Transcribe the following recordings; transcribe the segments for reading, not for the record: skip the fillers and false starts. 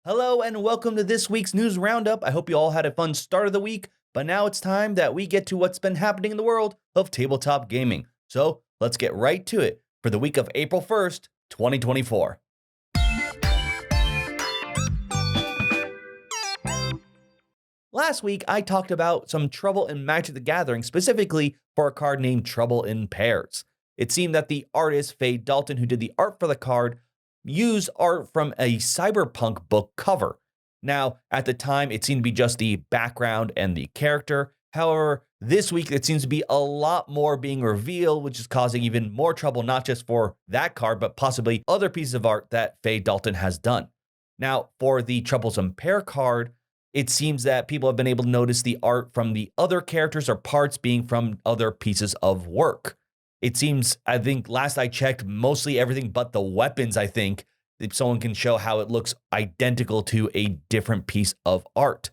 Hello and welcome to this week's news roundup. I hope you all had a fun start of the week, but now it's time that we get to what's been happening in the world of tabletop gaming. So let's get right to it for the week of April 1st, 2024. Last week, I talked about some trouble in Magic the Gathering, specifically for a card named Trouble in Pairs. It seemed that the artist, Faye Dalton, who did the art for the card, used art from a cyberpunk book cover. Now, at the time, it seemed to be just the background and the character. However, this week, it seems to be a lot more being revealed, which is causing even more trouble, not just for that card, but possibly other pieces of art that Faye Dalton has done. Now, for the Troublesome Pair card, it seems that people have been able to notice the art from the other characters or parts being from other pieces of work. It seems, I think last I checked, mostly everything but the weapons, I think, if someone can show how it looks identical to a different piece of art.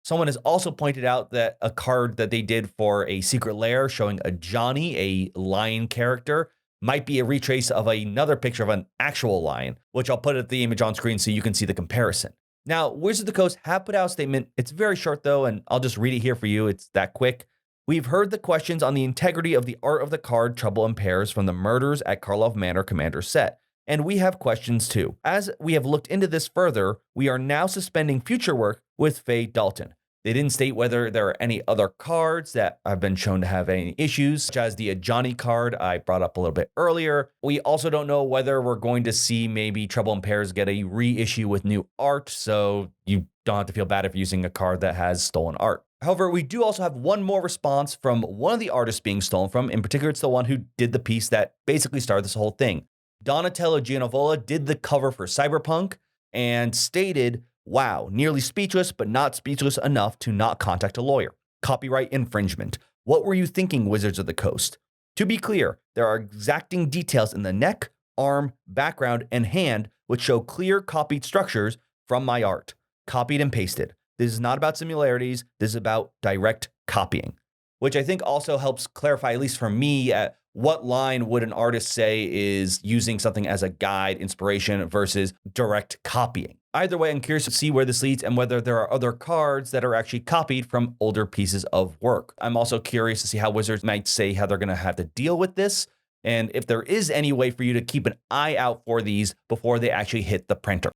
Someone has also pointed out that a card that they did for a secret lair showing a Johnny, a lion character, might be a retrace of another picture of an actual lion, which I'll put the image on screen so you can see the comparison. Now, Wizards of the Coast have put out a statement. It's very short, though, and I'll just read it here for you. It's that quick. We've heard the questions on the integrity of the art of the card Trouble in Pairs from the Murders at Karlov Manor Commander set, and we have questions too. As we have looked into this further, we are now suspending future work with Faye Dalton. They didn't state whether there are any other cards that have been shown to have any issues, such as the Johnny card I brought up a little bit earlier. We also don't know whether we're going to see maybe Trouble in Pairs get a reissue with new art, so you don't have to feel bad if you're using a card that has stolen art. However, we do also have one more response from one of the artists being stolen from. In particular, it's the one who did the piece that basically started this whole thing. Donatello Gianovola did the cover for Cyberpunk and stated, "Wow, nearly speechless, but not speechless enough to not contact a lawyer. Copyright infringement. What were you thinking, Wizards of the Coast? To be clear, there are exacting details in the neck, arm, background, and hand which show clear copied structures from my art. Copied and pasted. This is not about similarities. This is about direct copying," which I think also helps clarify, at least for me, at what line would an artist say is using something as a guide, inspiration versus direct copying. Either way, I'm curious to see where this leads and whether there are other cards that are actually copied from older pieces of work. I'm also curious to see how Wizards might say how they're going to have to deal with this, and if there is any way for you to keep an eye out for these before they actually hit the printer.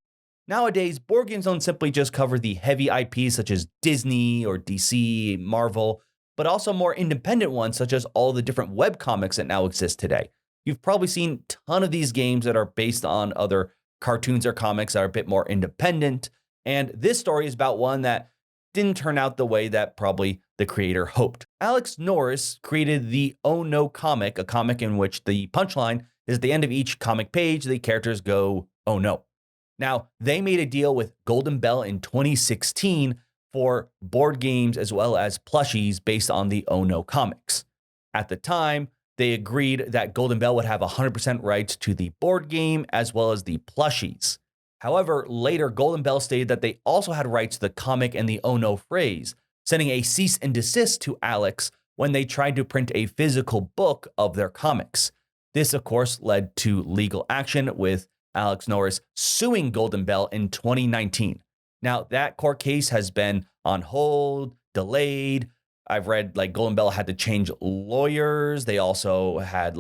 Nowadays, board games don't simply just cover the heavy IPs such as Disney or DC, Marvel, but also more independent ones such as all the different webcomics that now exist today. You've probably seen a ton of these games that are based on other cartoons or comics that are a bit more independent, and this story is about one that didn't turn out the way that probably the creator hoped. Alex Norris created the Oh No comic, a comic in which the punchline is at the end of each comic page, the characters go, "Oh no." Now, they made a deal with Golden Bell in 2016 for board games as well as plushies based on the Oh No comics. At the time, they agreed that Golden Bell would have 100% rights to the board game as well as the plushies. However, later Golden Bell stated that they also had rights to the comic and the Oh No phrase, sending a cease and desist to Alex when they tried to print a physical book of their comics. This, of course, led to legal action with Alex Norris suing Golden Bell in 2019. Now, that court case has been on hold, delayed. I've read Golden Bell had to change lawyers. They also had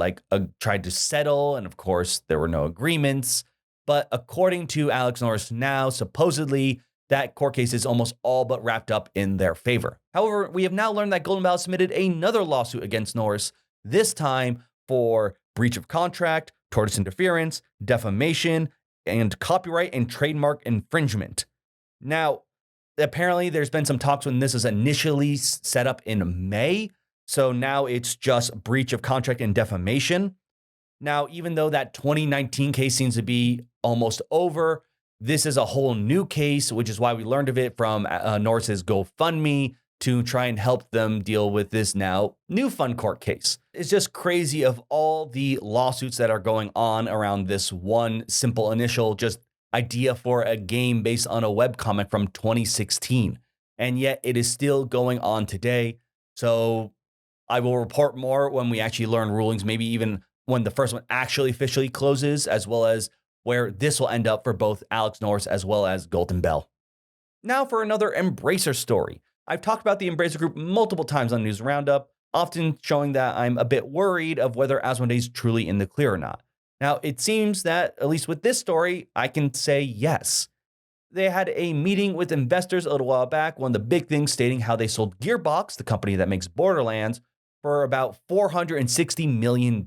tried to settle, and of course there were no agreements. But according to Alex Norris now, supposedly that court case is almost all but wrapped up in their favor. However, we have now learned that Golden Bell submitted another lawsuit against Norris, this time for breach of contract, tortious interference, defamation, and copyright and trademark infringement. Now, apparently there's been some talks when this was initially set up in May, so now it's just breach of contract and defamation. Now, even though that 2019 case seems to be almost over, this is a whole new case, which is why we learned of it from Norris's GoFundMe to try and help them deal with this now new fun court case. It's just crazy of all the lawsuits that are going on around this one simple initial just idea for a game based on a webcomic from 2016. And yet it is still going on today. So I will report more when we actually learn rulings, maybe even when the first one actually officially closes, as well as where this will end up for both Alex Norris as well as Golden Bell. Now for another Embracer story. I've talked about the Embracer Group multiple times on News Roundup, often showing that I'm a bit worried of whether Asmodee is truly in the clear or not. Now, it seems that, at least with this story, I can say yes. They had a meeting with investors a little while back, one of the big things stating how they sold Gearbox, the company that makes Borderlands, for about $460 million.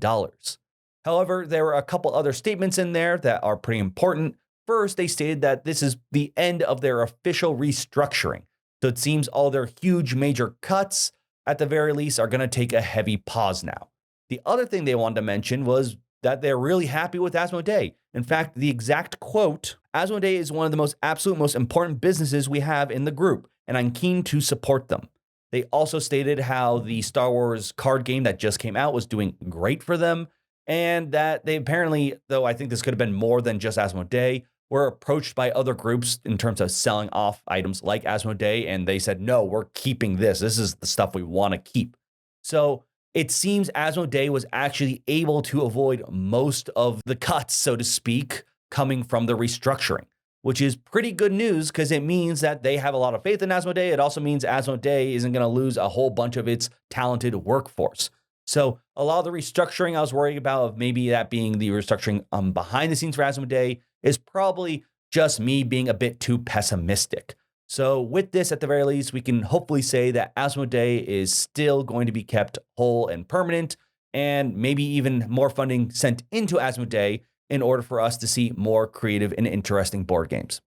However, there were a couple other statements in there that are pretty important. First, they stated that this is the end of their official restructuring. So it seems all their huge major cuts, at the very least, are going to take a heavy pause now. The other thing they wanted to mention was that they're really happy with Asmodee. In fact, the exact quote, Asmodee is one of the most important businesses we have in the group, and I'm keen to support them. They also stated how the Star Wars card game that just came out was doing great for them, and that they apparently, though I think this could have been more than just Asmodee, were approached by other groups in terms of selling off items like Asmodee, and they said, no, we're keeping this. This is the stuff we want to keep. So it seems Asmodee was actually able to avoid most of the cuts, so to speak, coming from the restructuring, which is pretty good news because it means that they have a lot of faith in Asmodee. It also means Asmodee isn't going to lose a whole bunch of its talented workforce. So a lot of the restructuring I was worried about, of maybe that being the restructuring behind the scenes for Asmodee, is probably just me being a bit too pessimistic. So with this, at the very least, we can hopefully say that Asmodee is still going to be kept whole and permanent, and maybe even more funding sent into Asmodee in order for us to see more creative and interesting board games.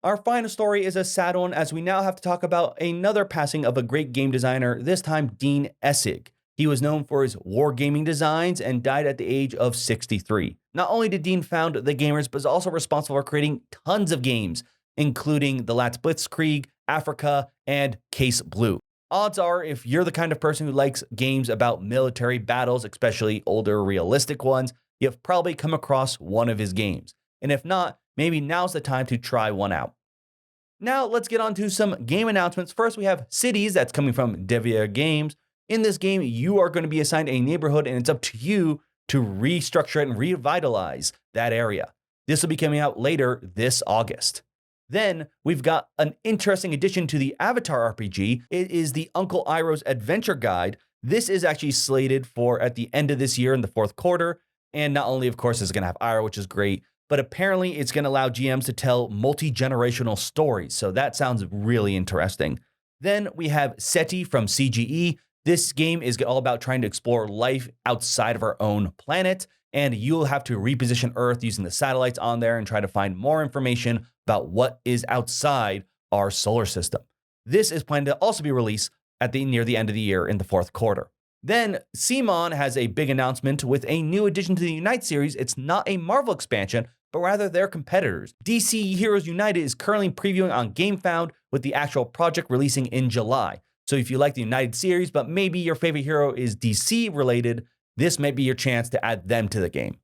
Our final story is a sad one, as we now have to talk about another passing of a great game designer, this time Dean Essig. He was known for his wargaming designs and died at the age of 63. Not only did Dean found The Gamers, but was also responsible for creating tons of games, including The Last Blitzkrieg, Africa, and Case Blue. Odds are, if you're the kind of person who likes games about military battles, especially older realistic ones, you've probably come across one of his games. And if not, maybe now's the time to try one out. Now let's get on to some game announcements. First, we have Cities, that's coming from Devier Games. In this game, you are going to be assigned a neighborhood, and it's up to you to restructure it and revitalize that area. This will be coming out later this August. Then we've got an interesting addition to the Avatar RPG. It is the Uncle Iroh's Adventure Guide. This is actually slated for at the end of this year in the fourth quarter. And not only, of course, is it going to have Iroh, which is great, but apparently it's going to allow GMs to tell multi-generational stories. So that sounds really interesting. Then we have SETI from CGE. This game is all about trying to explore life outside of our own planet, and you'll have to reposition Earth using the satellites on there and try to find more information about what is outside our solar system. This is planned to also be released near the end of the year in the fourth quarter. Then CMON has a big announcement with a new addition to the Unite series. It's not a Marvel expansion, but rather their competitors. DC Heroes United is currently previewing on GameFound, with the actual project releasing in July. So if you like the United series, but maybe your favorite hero is DC related, this might be your chance to add them to the game.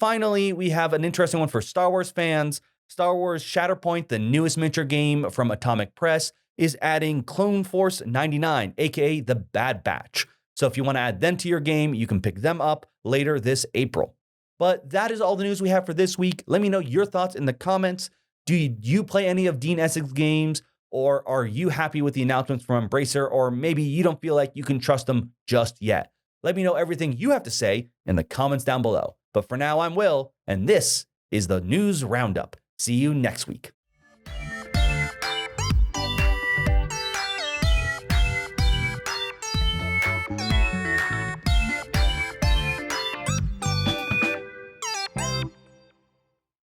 Finally, we have an interesting one for Star Wars fans. Star Wars Shatterpoint, the newest miniature game from Atomic Press, is adding Clone Force 99, aka the Bad Batch. So if you want to add them to your game, you can pick them up later this April. But that is all the news we have for this week. Let me know your thoughts in the comments. Do you play any of Dean Essig's games? Or are you happy with the announcements from Embracer? Or maybe you don't feel like you can trust them just yet. Let me know everything you have to say in the comments down below. But for now, I'm Will, and this is the News Roundup. See you next week.